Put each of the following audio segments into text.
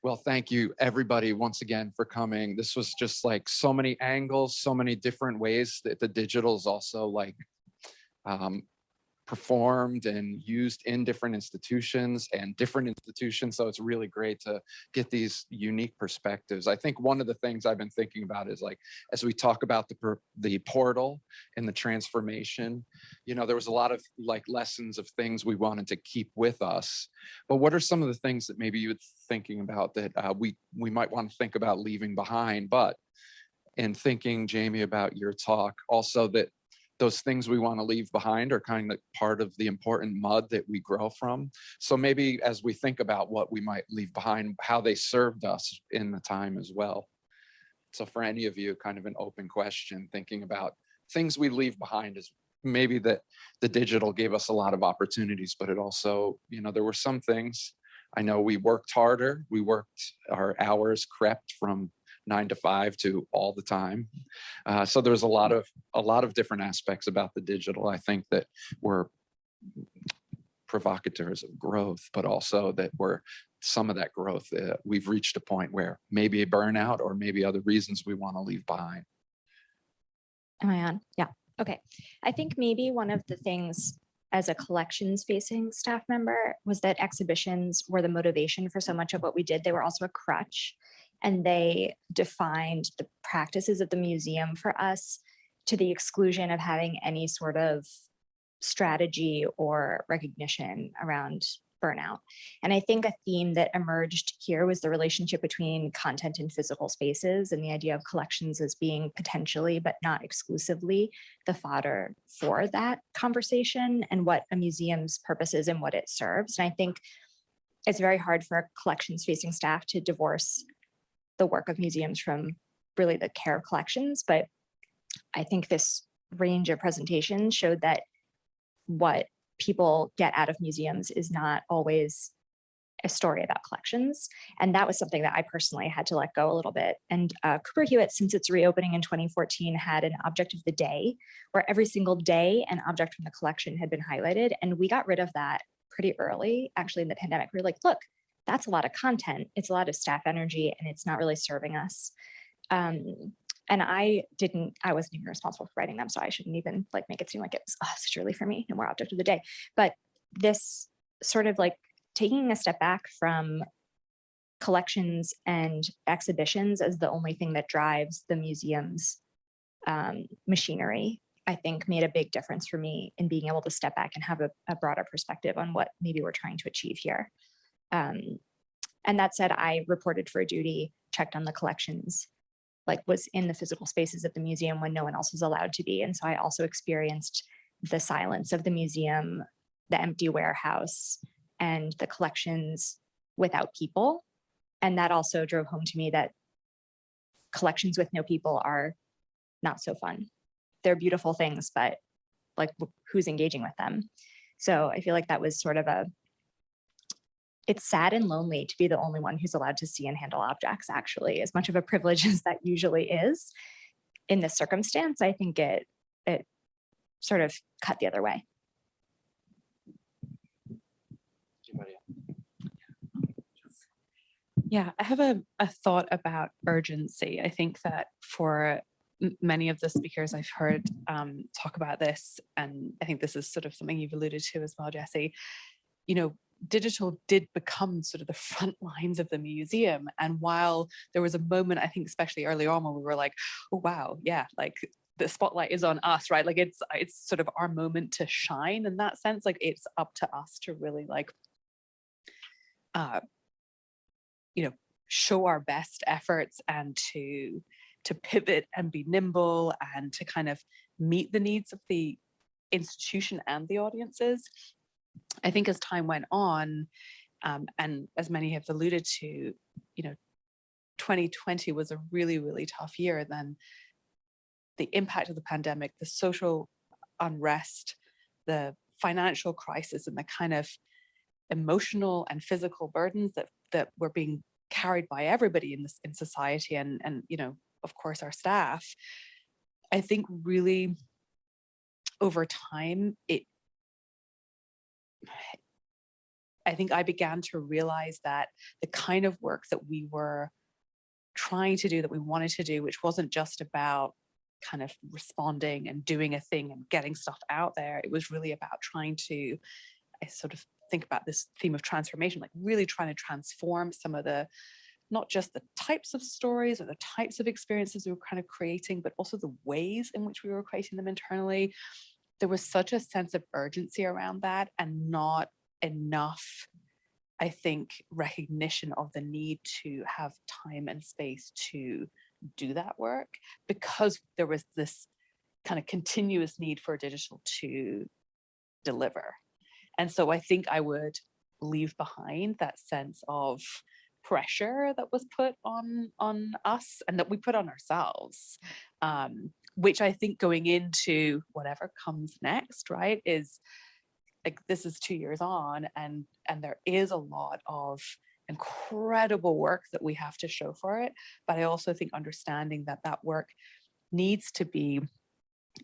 Well, thank you everybody once again for coming. This was just like so many angles, so many different ways that the digital is also like um, performed and used in different institutions and different institutions. So it's really great to get these unique perspectives. I think one of the things I've been thinking about is like, as we talk about the portal and the transformation, you know, there was a lot of like lessons of things we wanted to keep with us. But what are some of the things that maybe you're thinking about that we might want to think about leaving behind? But in thinking, Jamie, about your talk, also that those things we want to leave behind are kind of part of the important mud that we grow from. So maybe as we think about what we might leave behind, how they served us in the time as well. So for any of you, kind of an open question, thinking about things we leave behind is maybe that the digital gave us a lot of opportunities, but it also, you know, there were some things. I know we worked harder. Our hours crept from 9 to 5 to all the time. So there's a lot of different aspects about the digital, I think, that were provocateurs of growth, but also that were some of that growth. We've reached a point where maybe a burnout or maybe other reasons we want to leave behind. Am I on? Yeah. Okay. I think maybe one of the things as a collections facing staff member was that exhibitions were the motivation for so much of what we did. They were also a crutch, and they defined the practices of the museum for us to the exclusion of having any sort of strategy or recognition around burnout. And I think a theme that emerged here was the relationship between content and physical spaces, and the idea of collections as being potentially, but not exclusively, the fodder for that conversation and what a museum's purpose is and what it serves. And I think it's very hard for collections facing staff to divorce the work of museums from really the care of collections. But I think this range of presentations showed that what people get out of museums is not always a story about collections. And that was something that I personally had to let go a little bit. And Cooper Hewitt, since its reopening in 2014, had an object of the day where every single day an object from the collection had been highlighted. And we got rid of that pretty early, actually, in the pandemic. We were like, look, that's a lot of content. It's a lot of staff energy, and it's not really serving us. And I wasn't even responsible for writing them, so I shouldn't even like make it seem like it was such a relief for me, no more object of the day. But this sort of like taking a step back from collections and exhibitions as the only thing that drives the museum's machinery, I think made a big difference for me in being able to step back and have a broader perspective on what maybe we're trying to achieve here. And that said, I reported for a duty, checked on the collections, like was in the physical spaces of the museum when no one else was allowed to be. And so I also experienced the silence of the museum, the empty warehouse, and the collections without people. And that also drove home to me that collections with no people are not so fun. They're beautiful things, but like who's engaging with them? So I feel like that was sort of it's sad and lonely to be the only one who's allowed to see and handle objects, actually, as much of a privilege as that usually is. In this circumstance, I think it sort of cut the other way. Yeah, I have a thought about urgency. I think that for many of the speakers I've heard talk about this, and I think this is sort of something you've alluded to as well, Jesse, you know, digital did become sort of the front lines of the museum. And while there was a moment, I think especially early on, when we were like, oh, wow, yeah, like the spotlight is on us, right? Like it's sort of our moment to shine in that sense. Like it's up to us to really like, you know, show our best efforts and to pivot and be nimble and to kind of meet the needs of the institution and the audiences. I think as time went on, and as many have alluded to, you know, 2020 was a really, really tough year. Then the impact of the pandemic, the social unrest, the financial crisis, and the kind of emotional and physical burdens that were being carried by everybody in society, and you know, of course, our staff. I think really over time, I think I began to realize that the kind of work that we were trying to do, that we wanted to do, which wasn't just about kind of responding and doing a thing and getting stuff out there. It was really about trying to, I sort of think about this theme of transformation, like really trying to transform some of the, not just the types of stories or the types of experiences we were kind of creating, but also the ways in which we were creating them internally. There was such a sense of urgency around that, and not enough, I think, recognition of the need to have time and space to do that work, because there was this kind of continuous need for digital to deliver. And so I think I would leave behind that sense of pressure that was put on us and that we put on ourselves, which I think going into whatever comes next, right, is like, this is 2 years on, and there is a lot of incredible work that we have to show for it. But I also think understanding that that work needs to be,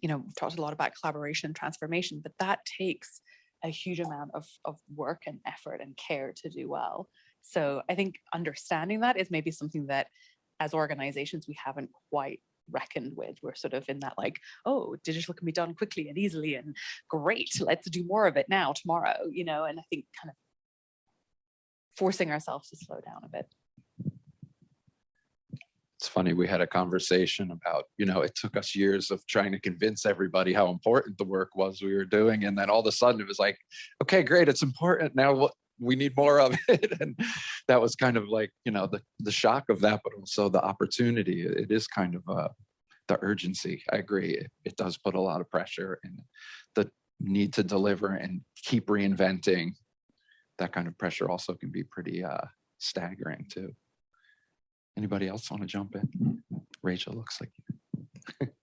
you know, we've talked a lot about collaboration and transformation, but that takes a huge amount of work and effort and care to do well. So I think understanding that is maybe something that as organizations we haven't quite reckoned with. We're sort of in that like, oh, digital can be done quickly and easily and great, let's do more of it now, tomorrow, you know. And I think kind of forcing ourselves to slow down a bit. It's funny, we had a conversation about, you know, it took us years of trying to convince everybody how important the work was we were doing. And then all of a sudden it was like, okay, great, it's important. Now what, we need more of it. And that was kind of like, you know, the shock of that, but also the opportunity. It is kind of the urgency. I agree. It does put a lot of pressure, and the need to deliver and keep reinventing. That kind of pressure also can be pretty staggering too. Anybody else want to jump in? Rachel, looks like you.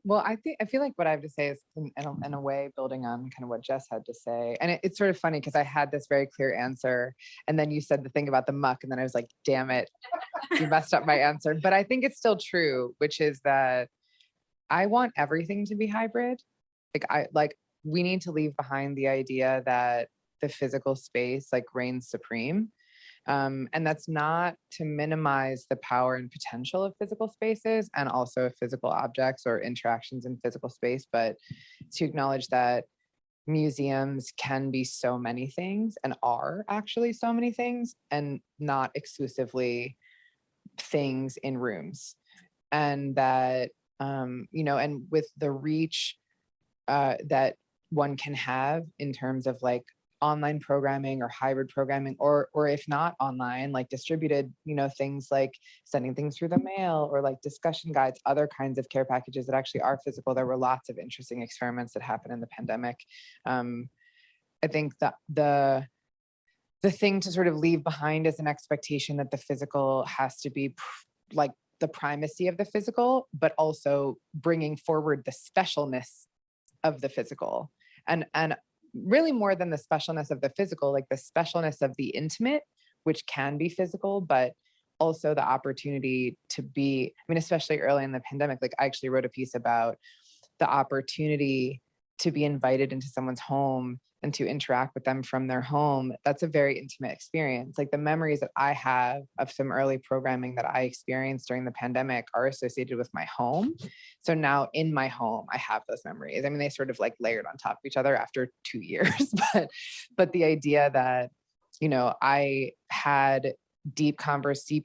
Well, I feel like what I have to say is in a way building on kind of what Jess had to say. And it's sort of funny because I had this very clear answer, and then you said the thing about the muck, and then I was like, damn it, you messed up my answer. But I think it's still true, which is that I want everything to be hybrid. We need to leave behind the idea that the physical space like reigns supreme. And that's not to minimize the power and potential of physical spaces and also physical objects or interactions in physical space, but to acknowledge that museums can be so many things and are actually so many things, and not exclusively things in rooms. And that, you know, and with the reach that one can have in terms of like online programming or hybrid programming, or if not online, like distributed, you know, things like sending things through the mail, or like discussion guides, other kinds of care packages that actually are physical. There were lots of interesting experiments that happened in the pandemic. I think that the thing to sort of leave behind is an expectation that the physical has to be like the primacy of the physical, but also bringing forward the specialness of the physical, and really more than the specialness of the physical, like the specialness of the intimate, which can be physical, but also the opportunity to be, I mean, especially early in the pandemic, like I actually wrote a piece about the opportunity to be invited into someone's home and to interact with them from their home. That's a very intimate experience. Like the memories that I have of some early programming that I experienced during the pandemic are associated with my home. So now in my home, I have those memories. I mean, they sort of like layered on top of each other after 2 years, but the idea that, you know, I had deep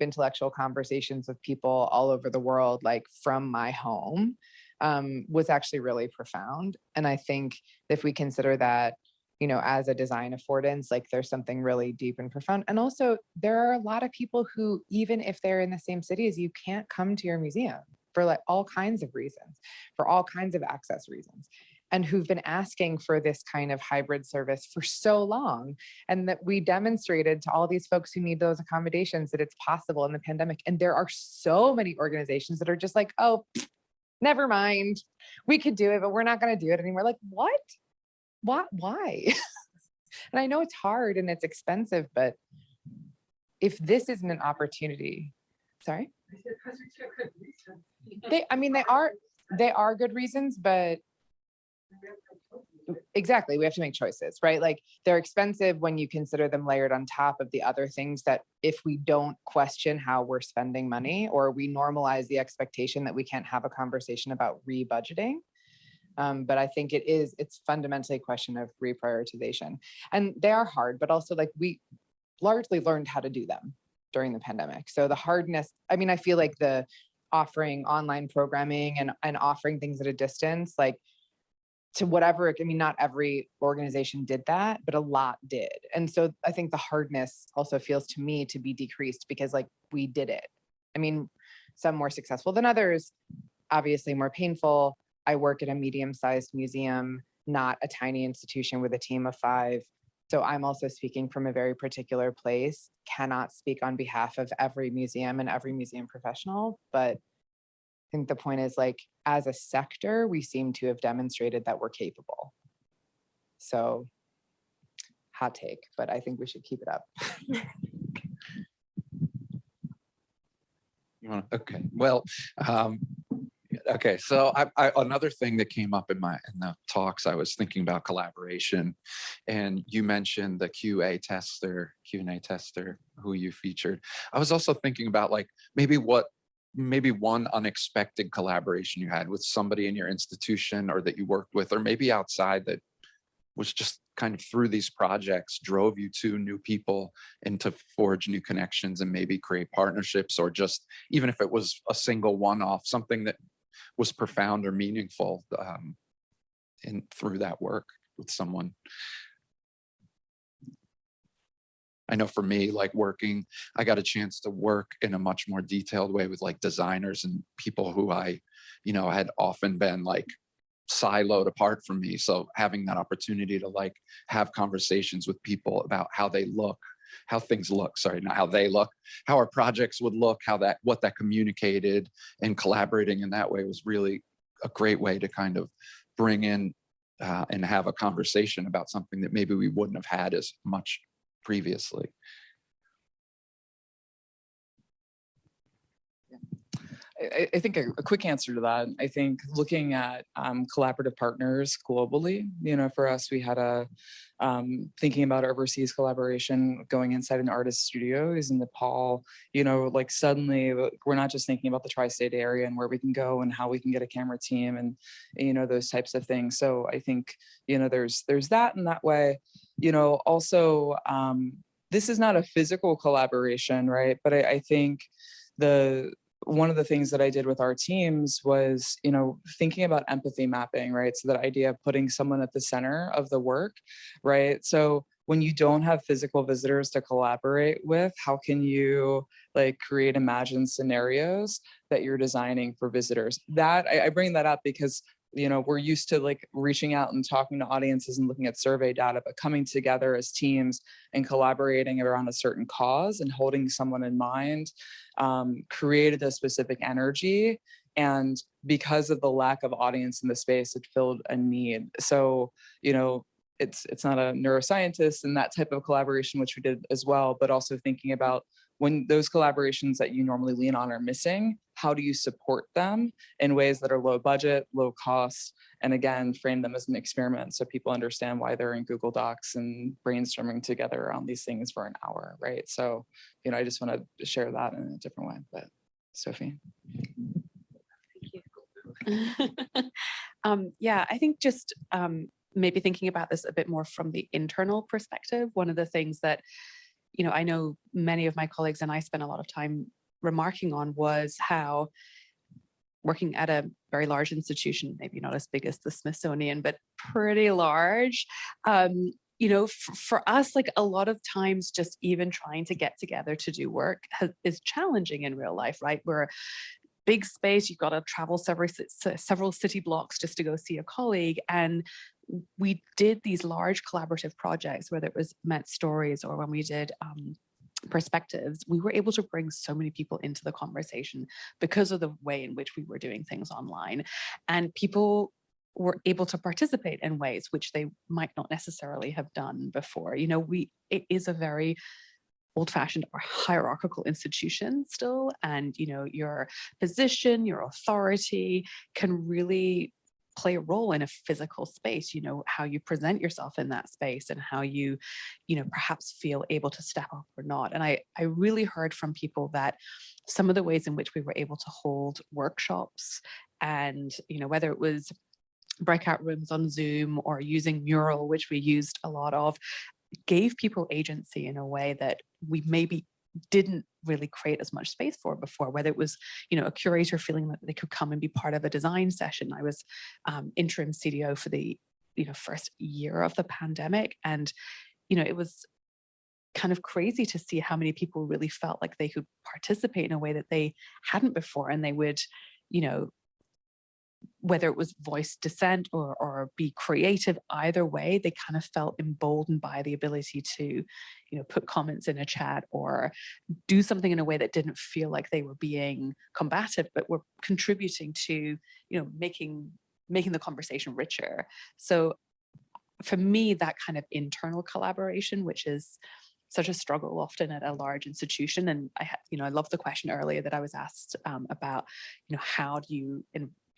intellectual conversations with people all over the world, like from my home, was actually really profound. And I think if we consider that, you know, as a design affordance, like there's something really deep and profound. And also there are a lot of people who, even if they're in the same city as you, can't come to your museum for like all kinds of reasons, for all kinds of access reasons, and who've been asking for this kind of hybrid service for so long. And that we demonstrated to all these folks who need those accommodations that it's possible in the pandemic. And there are so many organizations that are just like, oh, never mind, we could do it, but we're not going to do it anymore. Like, what? Why? And I know it's hard and it's expensive, but if this isn't an opportunity, sorry? They are good reasons, but exactly, we have to make choices, right? Like they're expensive when you consider them layered on top of the other things that if we don't question how we're spending money, or we normalize the expectation that we can't have a conversation about rebudgeting. But I think it's fundamentally a question of reprioritization, and they are hard, but also like we largely learned how to do them during the pandemic. So the hardness, I mean, I feel like the offering online programming and offering things at a distance, like to whatever, I mean, not every organization did that, but a lot did. And so I think the hardness also feels to me to be decreased because like we did it. I mean, some more successful than others, obviously more painful. I work at a medium-sized museum, not a tiny institution with a team of 5. So I'm also speaking from a very particular place, cannot speak on behalf of every museum and every museum professional, but I think the point is like, as a sector, we seem to have demonstrated that we're capable. So hot take, but I think we should keep it up. Okay, well, okay, so another thing that came up in the talks, I was thinking about collaboration, and you mentioned the Q&A tester who you featured. I was also thinking about like maybe one unexpected collaboration you had with somebody in your institution or that you worked with, or maybe outside, that was just kind of through these projects drove you to new people and to forge new connections and maybe create partnerships, or just even if it was a single one-off, something that was profound or meaningful through that work with someone. I know for me, like working, I got a chance to work in a much more detailed way with like designers and people who I, had often been like siloed apart from me. So having that opportunity to like have conversations with people about how they look, how things look, sorry, not how they look, how our projects would look, what that communicated, and collaborating in that way was really a great way to kind of bring in and have a conversation about something that maybe we wouldn't have had as much previously. I think a quick answer to that, I think looking at collaborative partners globally, for us, we had thinking about overseas collaboration, going inside an artist studio is in Nepal, like suddenly we're not just thinking about the tri-state area and where we can go and how we can get a camera team and, those types of things. So I think, there's that in that way, also, this is not a physical collaboration, right? But I think one of the things that I did with our teams was, thinking about empathy mapping, right? So that idea of putting someone at the center of the work, right? So when you don't have physical visitors to collaborate with, how can you like create imagined scenarios that you're designing for visitors? That I bring that up because we're used to like reaching out and talking to audiences and looking at survey data, but coming together as teams and collaborating around a certain cause and holding someone in mind created a specific energy. And because of the lack of audience in the space, it filled a need. So, it's not a neuroscientist and that type of collaboration, which we did as well, but also thinking about when those collaborations that you normally lean on are missing, how do you support them in ways that are low budget, low cost, and again, frame them as an experiment so people understand why they're in Google Docs and brainstorming together around these things for an hour, right? So, I just want to share that in a different way, but Sophie. Yeah, I think just maybe thinking about this a bit more from the internal perspective, one of the things that I know many of my colleagues and I spent a lot of time remarking on was how working at a very large institution, maybe not as big as the Smithsonian, but pretty large, for us, like a lot of times just even trying to get together to do work is challenging in real life, right? We're a big space, you've got to travel several city blocks just to go see a colleague. And we did these large collaborative projects, whether it was Met Stories or when we did Perspectives, we were able to bring so many people into the conversation because of the way in which we were doing things online. And people were able to participate in ways which they might not necessarily have done before. It is a very old-fashioned or hierarchical institution still, and your position, your authority can really play a role in a physical space, you know, how you present yourself in that space and how you know, perhaps feel able to step up or not. And I really heard from people that some of the ways in which we were able to hold workshops, and, you know, whether it was breakout rooms on Zoom or using Mural, which we used a lot of, gave people agency in a way that we maybe didn't really create as much space for before, whether it was, you know, a curator feeling that they could come and be part of a design session. I was interim CDO for the, you know, first year of the pandemic. And, you know, it was kind of crazy to see how many people really felt like they could participate in a way that they hadn't before. And they would, you know, whether it was voice dissent or be creative, either way, they kind of felt emboldened by the ability to, you know, put comments in a chat or do something in a way that didn't feel like they were being combative, but were contributing to, you know, making the conversation richer. So for me, that kind of internal collaboration, which is such a struggle often at a large institution. And I love the question earlier that I was asked about, you know, how do you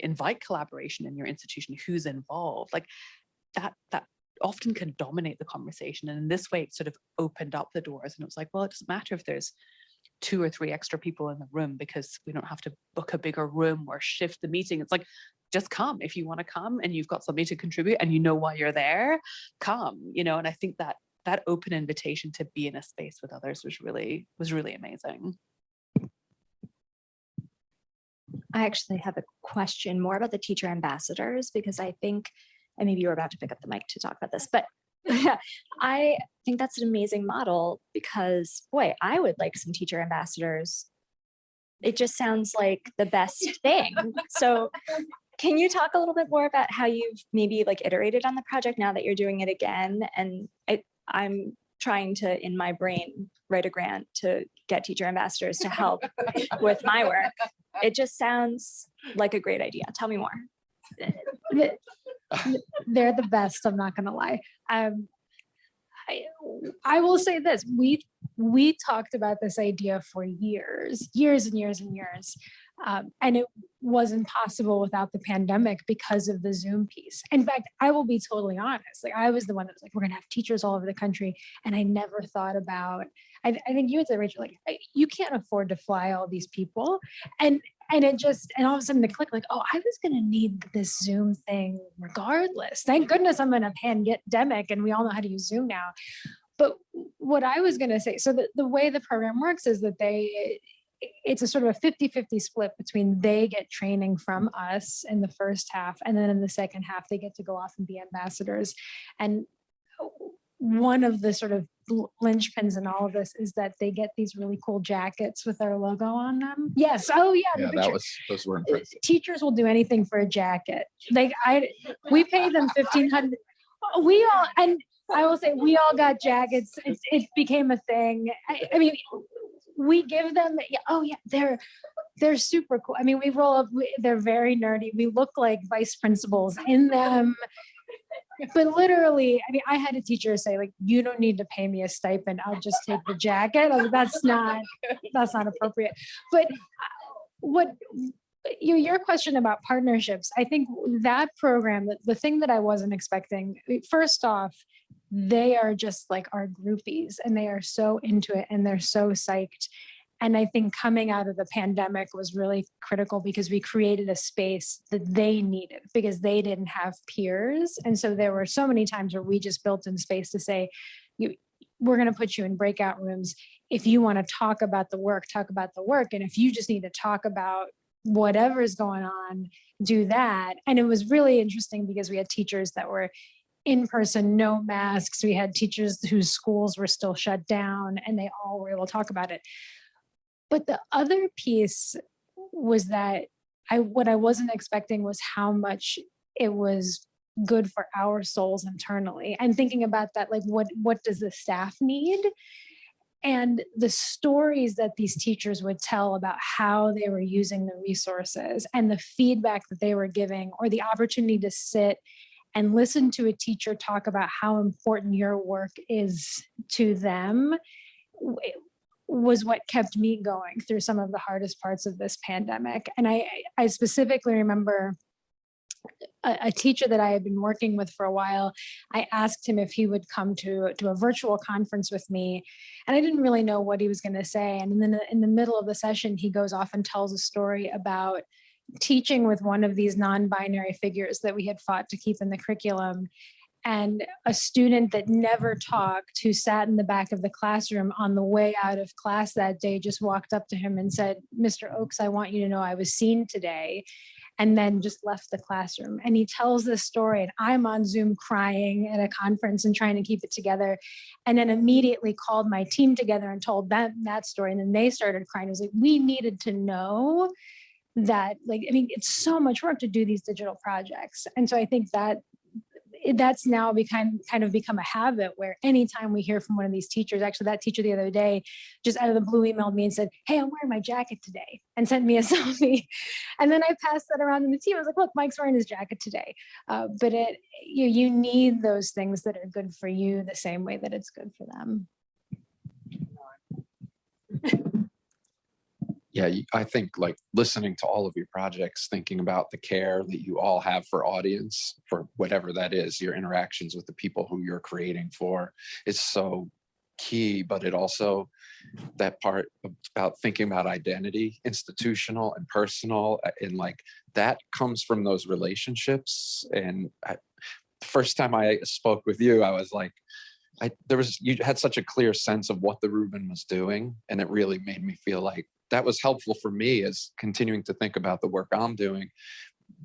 invite collaboration in your institution? Who's involved? Like that often can dominate the conversation. And in this way, it sort of opened up the doors. And it was like, well, it doesn't matter if there's 2 or 3 extra people in the room, because we don't have to book a bigger room or shift the meeting. It's like, just come. If you want to come and you've got something to contribute and you know why you're there, come, you know. And I think that open invitation to be in a space with others was really amazing. I actually have a question more about the teacher ambassadors, because I think, and maybe you were about to pick up the mic to talk about this, but yeah, I think that's an amazing model, because boy, I would like some teacher ambassadors. It just sounds like the best thing. So can you talk a little bit more about how you've maybe like iterated on the project now that you're doing it again? And I'm trying to, in my brain, write a grant to get teacher ambassadors to help with my work. It just sounds like a great idea. Tell me more. They're the best. I'm not going to lie. I will say this. We talked about this idea for years and years and years. And it wasn't possible without the pandemic because of the Zoom piece. In fact, I will be totally honest. Like, I was the one that was like, we're going to have teachers all over the country. And I never thought about, I think you would say, Rachel, like, you can't afford to fly all these people. And it just, and all of a sudden the click, like, oh, I was going to need this Zoom thing regardless. Thank goodness I'm in a pandemic and we all know how to use Zoom now. But what I was going to say, so the way the program works is that it's a sort of a 50-50 split between they get training from us in the first half, and then in the second half, they get to go off and be ambassadors. And one of the sort of linchpins in all of this is that they get these really cool jackets with our logo on them. Yes. Oh yeah. Yeah, those were impressive. Teachers will do anything for a jacket. We pay them $1,500. We all, and I will say, we all got jackets. It became a thing. I mean, we give them, oh yeah, they're super cool. I mean, we roll up, they're very nerdy. We look like vice principals in them. But literally, I mean, I had a teacher say, like, you don't need to pay me a stipend. I'll just take the jacket. I was like, that's not appropriate. But your question about partnerships, I think that program, the thing that I wasn't expecting, first off, they are just like our groupies and they are so into it and they're so psyched. And I think coming out of the pandemic was really critical because we created a space that they needed because they didn't have peers. And so there were so many times where we just built in space to say, we're going to put you in breakout rooms. If you want to talk about the work, talk about the work. And if you just need to talk about whatever's going on, do that. And it was really interesting because we had teachers that were in person, no masks. We had teachers whose schools were still shut down and they all were able to talk about it. But the other piece was that what I wasn't expecting was how much it was good for our souls internally. And thinking about that, like, what does the staff need? And the stories that these teachers would tell about how they were using the resources and the feedback that they were giving, or the opportunity to sit and listen to a teacher talk about how important your work is to them, was what kept me going through some of the hardest parts of this pandemic. And I specifically remember a teacher that I had been working with for a while, I asked him if he would come to a virtual conference with me. And I didn't really know what he was going to say. And then in the middle of the session, he goes off and tells a story about teaching with one of these non-binary figures that we had fought to keep in the curriculum. And a student that never talked, who sat in the back of the classroom, on the way out of class that day, just walked up to him and said, "Mr. Oakes, I want you to know I was seen today," and then just left the classroom. And he tells this story, and I'm on Zoom crying at a conference and trying to keep it together. And then immediately called my team together and told them that story. And then they started crying. It was like, we needed to know that, like, I mean, it's so much work to do these digital projects. And so I think that that's now kind of become a habit, where anytime we hear from one of these teachers, actually that teacher the other day just out of the blue emailed me and said, "Hey, I'm wearing my jacket today," and sent me a selfie. And then I passed that around in the team. I was like, "Look, Mike's wearing his jacket today." But you need those things that are good for you the same way that it's good for them. Yeah, I think like listening to all of your projects, thinking about the care that you all have for audience, for whatever that is, your interactions with the people who you're creating for, is so key. But it also, that part about thinking about identity, institutional and personal, and like that comes from those relationships. And the first time I spoke with you, I was like, you had such a clear sense of what the Reuben was doing, and it really made me feel like that was helpful for me as continuing to think about the work I'm doing,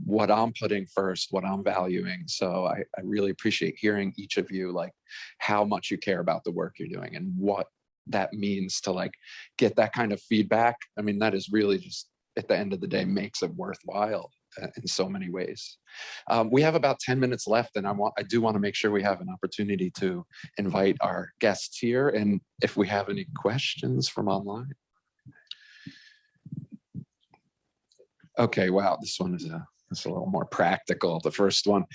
what I'm putting first, what I'm valuing. So I really appreciate hearing each of you, like how much you care about the work you're doing and what that means to like get that kind of feedback. I mean, that is really just at the end of the day makes it worthwhile in so many ways. We have about 10 minutes left, and I do want to make sure we have an opportunity to invite our guests here. And if we have any questions from online. Okay, wow, this one is a little more practical. The first one,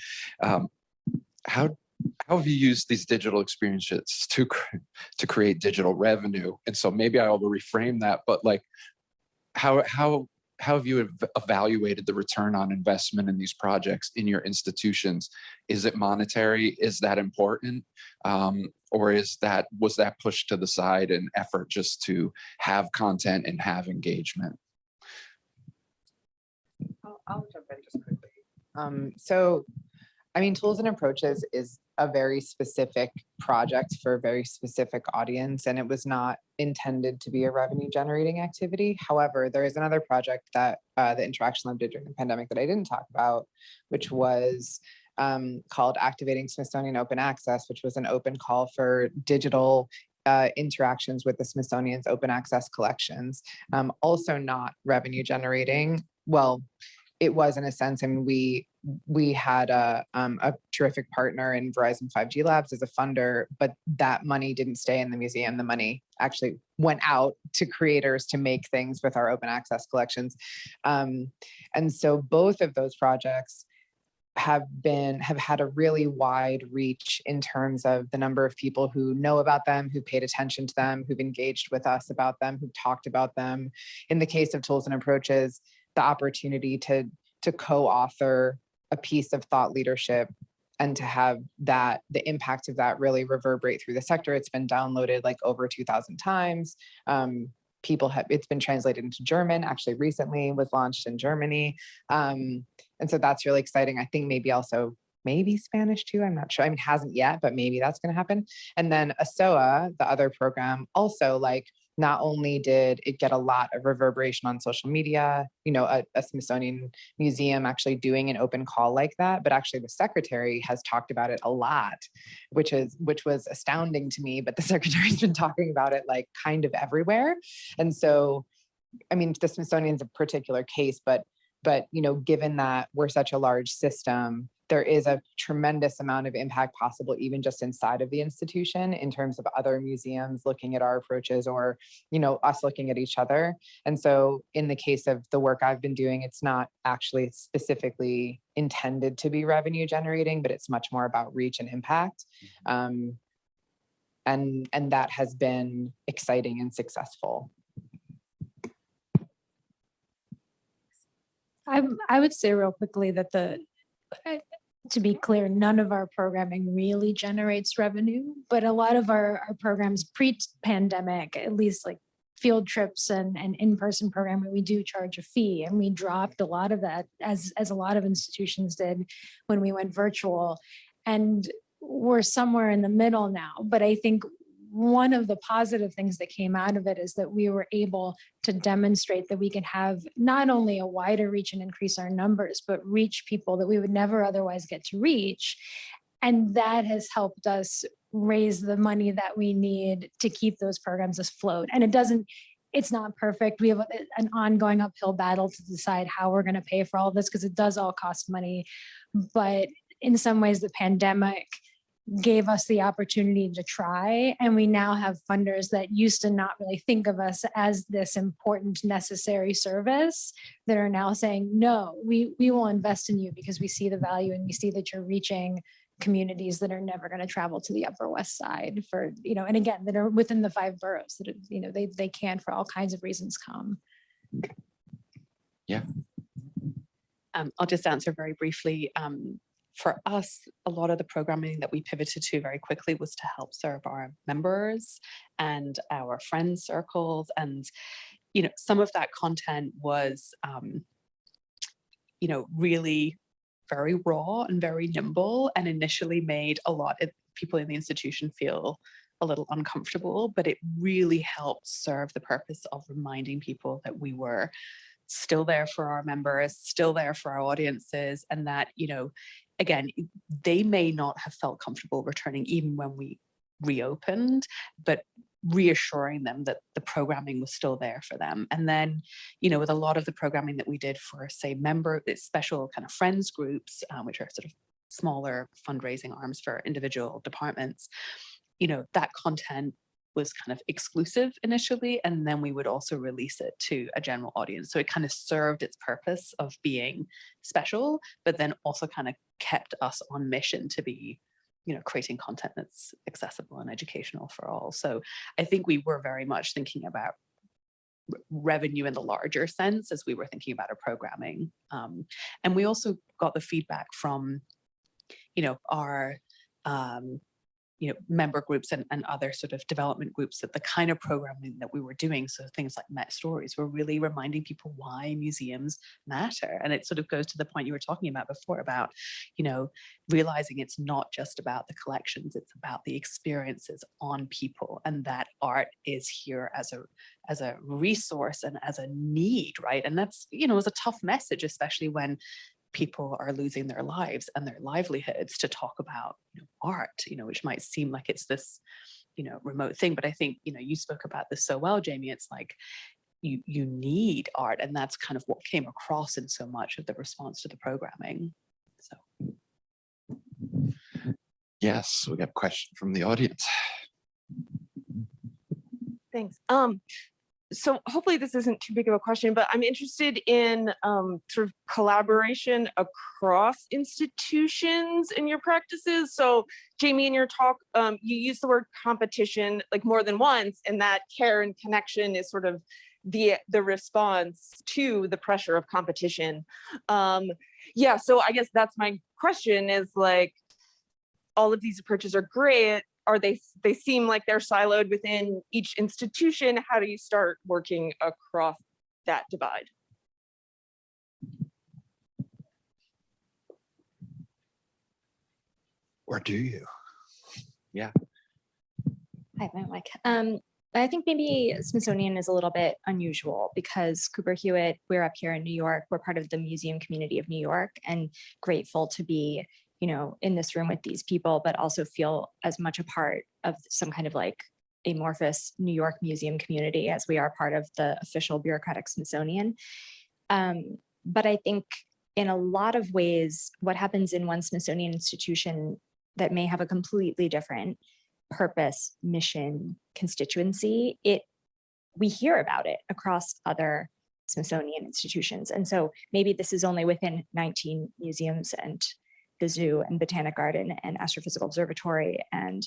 how have you used these digital experiences to create digital revenue? And so maybe I will reframe that, but like, how have you evaluated the return on investment in these projects in your institutions? Is it monetary? Is that important? Or was that pushed to the side in effort just to have content and have engagement? I'll jump in just quickly. So, I mean, Tools and Approaches is a very specific project for a very specific audience, and it was not intended to be a revenue generating activity. However, there is another project that the Interaction Lab did during the pandemic that I didn't talk about, which was called Activating Smithsonian Open Access, which was an open call for digital interactions with the Smithsonian's open access collections. Also not revenue generating. Well, it was in a sense. I mean, we had a terrific partner in Verizon 5G Labs as a funder, but that money didn't stay in the museum. The money actually went out to creators to make things with our open access collections. And so both of those projects have had a really wide reach in terms of the number of people who know about them, who paid attention to them, who've engaged with us about them, who've talked about them. In the case of Tools and Approaches, the opportunity to co-author a piece of thought leadership and to have the impact of that really reverberate through the sector. It's been downloaded like over 2,000 times. It's been translated into German, actually recently was launched in Germany. And so that's really exciting. I think maybe Spanish too. I'm not sure. I mean, hasn't yet, but maybe that's going to happen. And then ASOA, the other program, also like not only did it get a lot of reverberation on social media, a Smithsonian museum actually doing an open call like that, but actually the secretary has talked about it a lot, which was astounding to me. But the secretary's been talking about it like kind of everywhere. And so, I mean, the Smithsonian's a particular case, but given that we're such a large system, there is a tremendous amount of impact possible even just inside of the institution in terms of other museums looking at our approaches or, us looking at each other. And so in the case of the work I've been doing, it's not actually specifically intended to be revenue generating, but it's much more about reach and impact. And that has been exciting and successful. I would say real quickly that to be clear, none of our programming really generates revenue, but a lot of our programs pre-pandemic, at least like field trips and in-person programming, we do charge a fee, and we dropped a lot of that as a lot of institutions did when we went virtual. And we're somewhere in the middle now. But I think one of the positive things that came out of it is that we were able to demonstrate that we can have not only a wider reach and increase our numbers, but reach people that we would never otherwise get to reach. And that has helped us raise the money that we need to keep those programs afloat. And it's not perfect. We have an ongoing uphill battle to decide how we're going to pay for all of this, because it does all cost money. But in some ways, the pandemic gave us the opportunity to try, and we now have funders that used to not really think of us as this important, necessary service that are now saying, no, we will invest in you because we see the value and we see that you're reaching communities that are never going to travel to the Upper West Side for, and again, that are within the 5 boroughs that, they can't for all kinds of reasons come. Yeah. I'll just answer very briefly. For us, a lot of the programming that we pivoted to very quickly was to help serve our members and our friend circles. And, some of that content was, really very raw and very nimble, and initially made a lot of people in the institution feel a little uncomfortable, but it really helped serve the purpose of reminding people that we were still there for our members, still there for our audiences, and that, again, they may not have felt comfortable returning even when we reopened, but reassuring them that the programming was still there for them. And then, with a lot of the programming that we did for, say, special kind of friends groups, which are sort of smaller fundraising arms for individual departments, that content was kind of exclusive initially, and then we would also release it to a general audience. So it kind of served its purpose of being special, but then also kind of kept us on mission to be, creating content that's accessible and educational for all. So I think we were very much thinking about revenue in the larger sense as we were thinking about our programming. And we also got the feedback from, our member groups and other sort of development groups, that the kind of programming that we were doing, so things like Met Stories, were really reminding people why museums matter. And it sort of goes to the point you were talking about before about, realizing it's not just about the collections, it's about the experiences on people, and that art is here as a resource and as a need, right? And that's, was a tough message, especially when people are losing their lives and their livelihoods, to talk about art, which might seem like it's this, remote thing. But I think, you spoke about this so well, Jamie. It's like you need art, and that's kind of what came across in so much of the response to the programming. So. Yes, we got a question from the audience. Thanks. So hopefully this isn't too big of a question, but I'm interested in sort of collaboration across institutions in your practices. So Jamie, in your talk, you used the word competition like more than once, and that care and connection is sort of the response to the pressure of competition. Yeah, so I guess that's my question is like, all of these approaches are great. They seem like they're siloed within each institution. How do you start working across that divide? Or do you? Yeah. Hi, my mic. I think maybe Smithsonian is a little bit unusual because Cooper Hewitt, we're up here in New York, we're part of the museum community of New York, and grateful to be, in this room with these people, but also feel as much a part of some kind of like amorphous New York museum community as we are part of the official bureaucratic Smithsonian. But I think in a lot of ways, what happens in one Smithsonian institution that may have a completely different purpose, mission, constituency, we hear about it across other Smithsonian institutions. And so maybe this is only within 19 museums and the zoo and Botanic Garden and Astrophysical Observatory. And,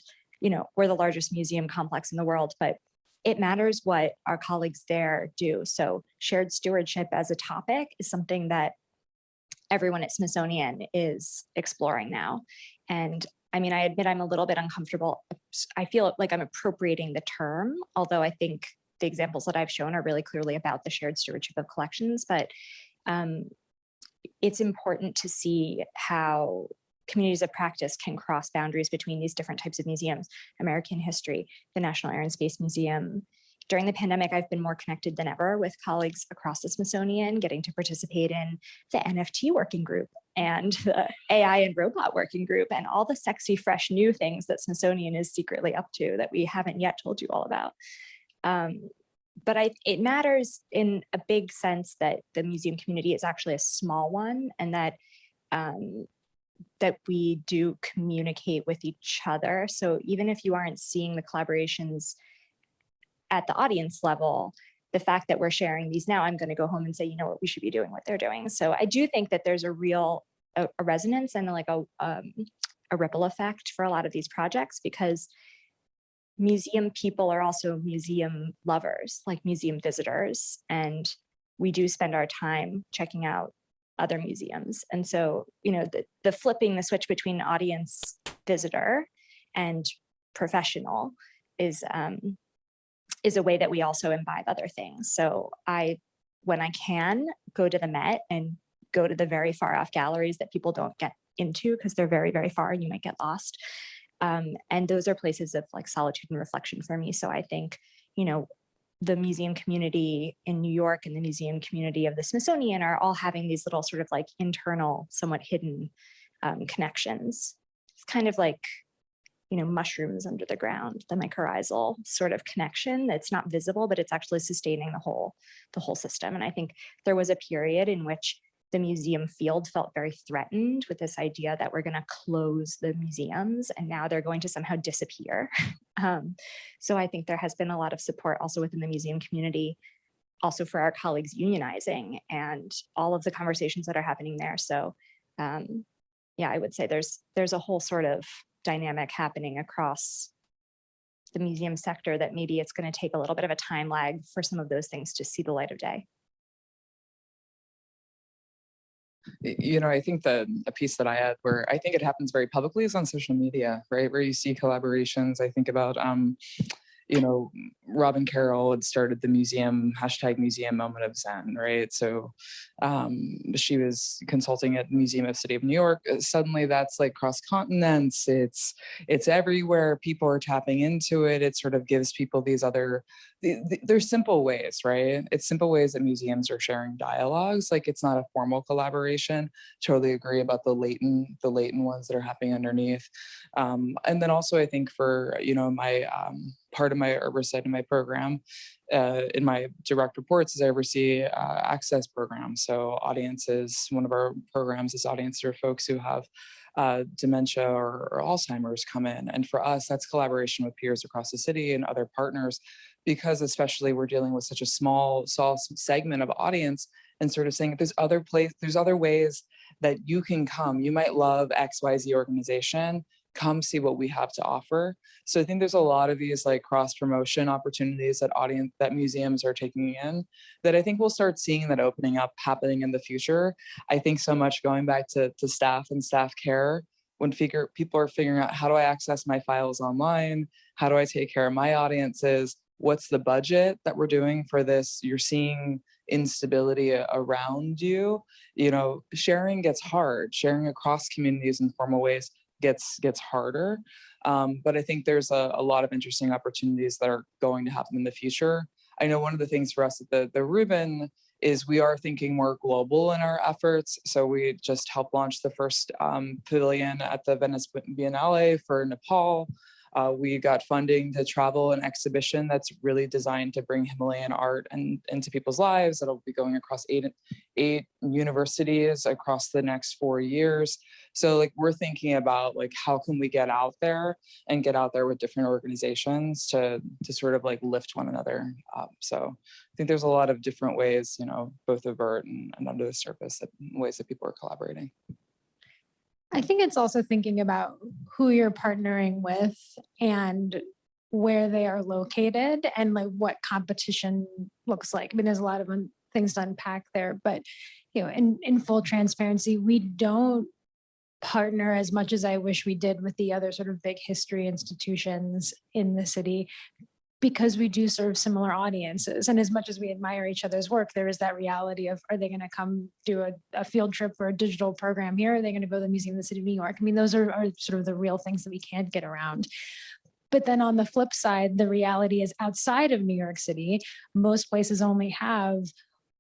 we're the largest museum complex in the world, but it matters what our colleagues there do. So shared stewardship as a topic is something that everyone at Smithsonian is exploring now. And I mean, I admit I'm a little bit uncomfortable. I feel like I'm appropriating the term, although I think the examples that I've shown are really clearly about the shared stewardship of collections. But it's important to see how communities of practice can cross boundaries between these different types of museums, American history, the National Air and Space Museum. During the pandemic, I've been more connected than ever with colleagues across the Smithsonian, getting to participate in the NFT working group and the AI and robot working group and all the sexy, fresh, new things that Smithsonian is secretly up to that we haven't yet told you all about. But it matters in a big sense that the museum community is actually a small one, and that that we do communicate with each other. So even if you aren't seeing the collaborations at the audience level, the fact that we're sharing these now, I'm going to go home and say, you know what, we should be doing what they're doing. So I do think that there's a real a resonance and like a ripple effect for a lot of these projects, because museum people are also museum lovers, like museum visitors. And we do spend our time checking out other museums. And so, you know, the flipping the switch between audience, visitor, and professional is a way that we also imbibe other things. So when I can, go to the Met and go to the very far off galleries that people don't get into because they're very, very far and you might get lost. And those are places of like solitude and reflection for me. So I think, you know, the museum community in New York and the museum community of the Smithsonian are all having these little sort of like internal, somewhat hidden connections. It's kind of like, you know, mushrooms under the ground, the mycorrhizal sort of connection that's not visible, but it's actually sustaining the whole system. And I think there was a period in which the museum field felt very threatened with this idea that we're going to close the museums and now they're going to somehow disappear. So I think there has been a lot of support also within the museum community, also for our colleagues unionizing and all of the conversations that are happening there. So yeah, I would say there's a whole sort of dynamic happening across the museum sector that maybe it's going to take a little bit of a time lag for some of those things to see the light of day. You know, I think that a piece that I had where I think it happens very publicly is on social media, right? Where you see collaborations. I think about, you know, Robin Carroll had started the museum, #museum moment of Zen, right? So she was consulting at the Museum of City of New York. Suddenly that's like cross continents. It's everywhere. People are tapping into it. It sort of gives people these other, there's simple ways, right? It's simple ways that museums are sharing dialogues. Like it's not a formal collaboration. Totally agree about the latent ones that are happening underneath. And then also I think for, you know, my, part of my oversight in my program, in my direct reports is I oversee access programs. So audiences, one of our programs is audience for folks who have dementia or Alzheimer's come in. And for us, that's collaboration with peers across the city and other partners, because especially we're dealing with such a small segment of audience and sort of saying there's other ways that you can come. You might love XYZ organization, come see what we have to offer. So I think there's a lot of these like cross promotion opportunities that museums are taking in that I think we'll start seeing that opening up happening in the future. I think so much going back to staff and staff care, when people are figuring out how do I access my files online? How do I take care of my audiences? What's the budget that we're doing for this? You're seeing instability around you. You know, sharing gets hard. Sharing across communities in formal ways gets harder. But I think there's a lot of interesting opportunities that are going to happen in the future. I know one of the things for us at the Rubin is we are thinking more global in our efforts. So we just helped launch the first pavilion at the Venice Biennale for Nepal. We got funding to travel an exhibition that's really designed to bring Himalayan art into people's lives. That'll be going across eight universities across the next 4 years. So like we're thinking about like how can we get out there with different organizations to sort of like lift one another up. So I think there's a lot of different ways, you know, both overt and under the surface, ways that people are collaborating. I think it's also thinking about who you're partnering with and where they are located and like what competition looks like. I mean, there's a lot of things to unpack there. But, in full transparency, we don't partner as much as I wish we did with the other sort of big history institutions in the city, because we do serve similar audiences. And as much as we admire each other's work, there is that reality of, are they going to come do a field trip or a digital program here? Are they going to go to the Museum of the City of New York? I mean, those are sort of the real things that we can't get around. But then on the flip side, the reality is outside of New York City, most places only have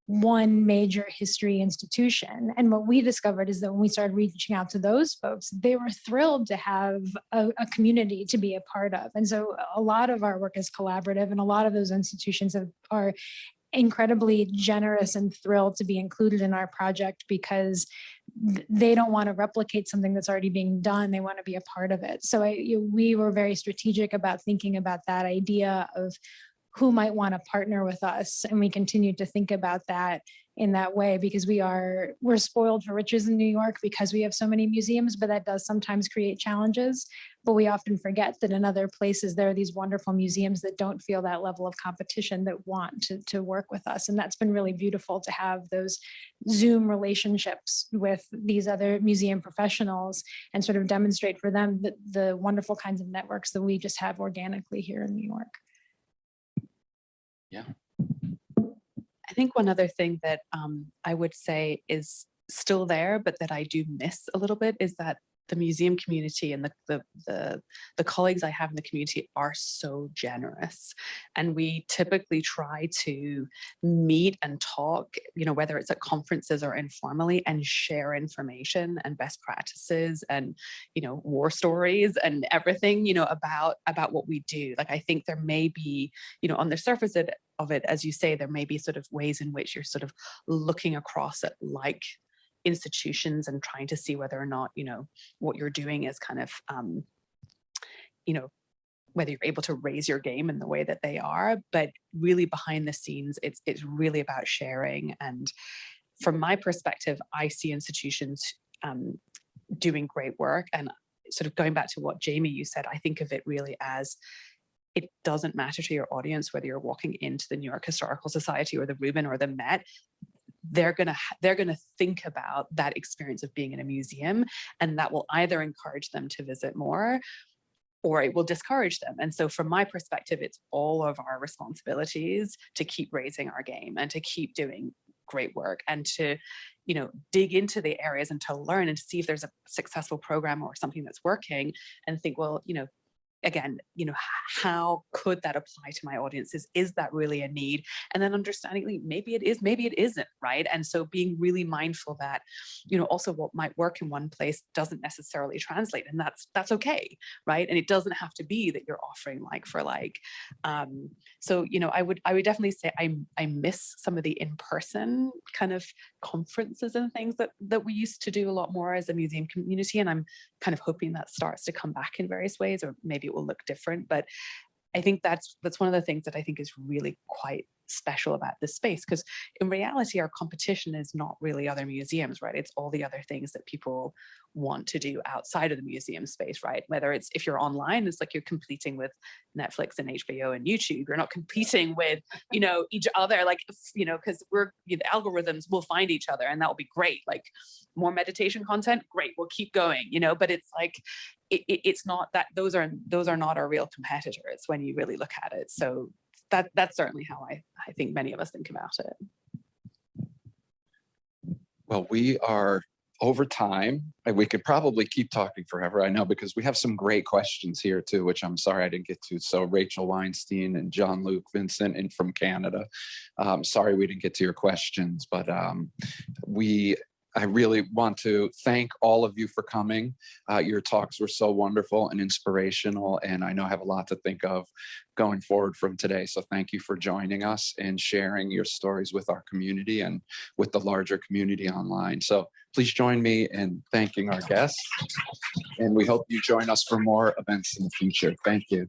one major history institution. And what we discovered is that when we started reaching out to those folks, they were thrilled to have a community to be a part of. And so a lot of our work is collaborative, and a lot of those institutions are incredibly generous and thrilled to be included in our project, because they don't want to replicate something that's already being done. They want to be a part of it. So we were very strategic about thinking about that idea of who might want to partner with us. And we continue to think about that in that way, because we're spoiled for riches in New York because we have so many museums, but that does sometimes create challenges. But we often forget that in other places, there are these wonderful museums that don't feel that level of competition, that want to work with us. And that's been really beautiful to have those Zoom relationships with these other museum professionals and sort of demonstrate for them the wonderful kinds of networks that we just have organically here in New York. Yeah. I think one other thing that I would say is still there, but that I do miss a little bit, is that the museum community and the colleagues I have in the community are so generous. And we typically try to meet and talk, whether it's at conferences or informally, and share information and best practices and, war stories and everything, about what we do. Like, I think there may be, on the surface of it, as you say, there may be sort of ways in which you're sort of looking across at like institutions and trying to see whether or not, what you're doing is kind of, whether you're able to raise your game in the way that they are. But really behind the scenes, it's really about sharing. And from my perspective, I see institutions doing great work. And sort of going back to what Jamie, you said, I think of it really as, it doesn't matter to your audience whether you're walking into the New York Historical Society or the Rubin or the Met. They're gonna think about that experience of being in a museum, and that will either encourage them to visit more, or it will discourage them. And so from my perspective, it's all of our responsibilities to keep raising our game and to keep doing great work, and to, dig into the areas and to learn and to see if there's a successful program or something that's working, and think, well, again, how could that apply to my audiences? Is that really a need? And then understanding, maybe it is, maybe it isn't, right? And so being really mindful that, also what might work in one place doesn't necessarily translate, and that's okay, right? And it doesn't have to be that you're offering like for like. So, I would definitely say I miss some of the in-person kind of conferences and things that we used to do a lot more as a museum community. And I'm kind of hoping that starts to come back in various ways, or maybe it will look different. But I think that's one of the things that I think is really quite special about this space, because in reality, our competition is not really other museums, right? It's all the other things that people want to do outside of the museum space, right? Whether it's, if you're online, it's like you're competing with Netflix and HBO and YouTube. You're not competing with, each other, like, because the algorithms will find each other, and that will be great. Like, more meditation content, great, we'll keep going, but it's like, it's not that, those are not our real competitors when you really look at it. So that's certainly how I think many of us think about it. Well, we are over time, and we could probably keep talking forever, I know, because we have some great questions here too, which I'm sorry I didn't get to. So Rachel Weinstein and John-Luc Vincent in from Canada. Sorry we didn't get to your questions, but I really want to thank all of you for coming. Your talks were so wonderful and inspirational, and I know I have a lot to think of going forward from today. So thank you for joining us and sharing your stories with our community and with the larger community online. So please join me in thanking our guests, and we hope you join us for more events in the future. Thank you.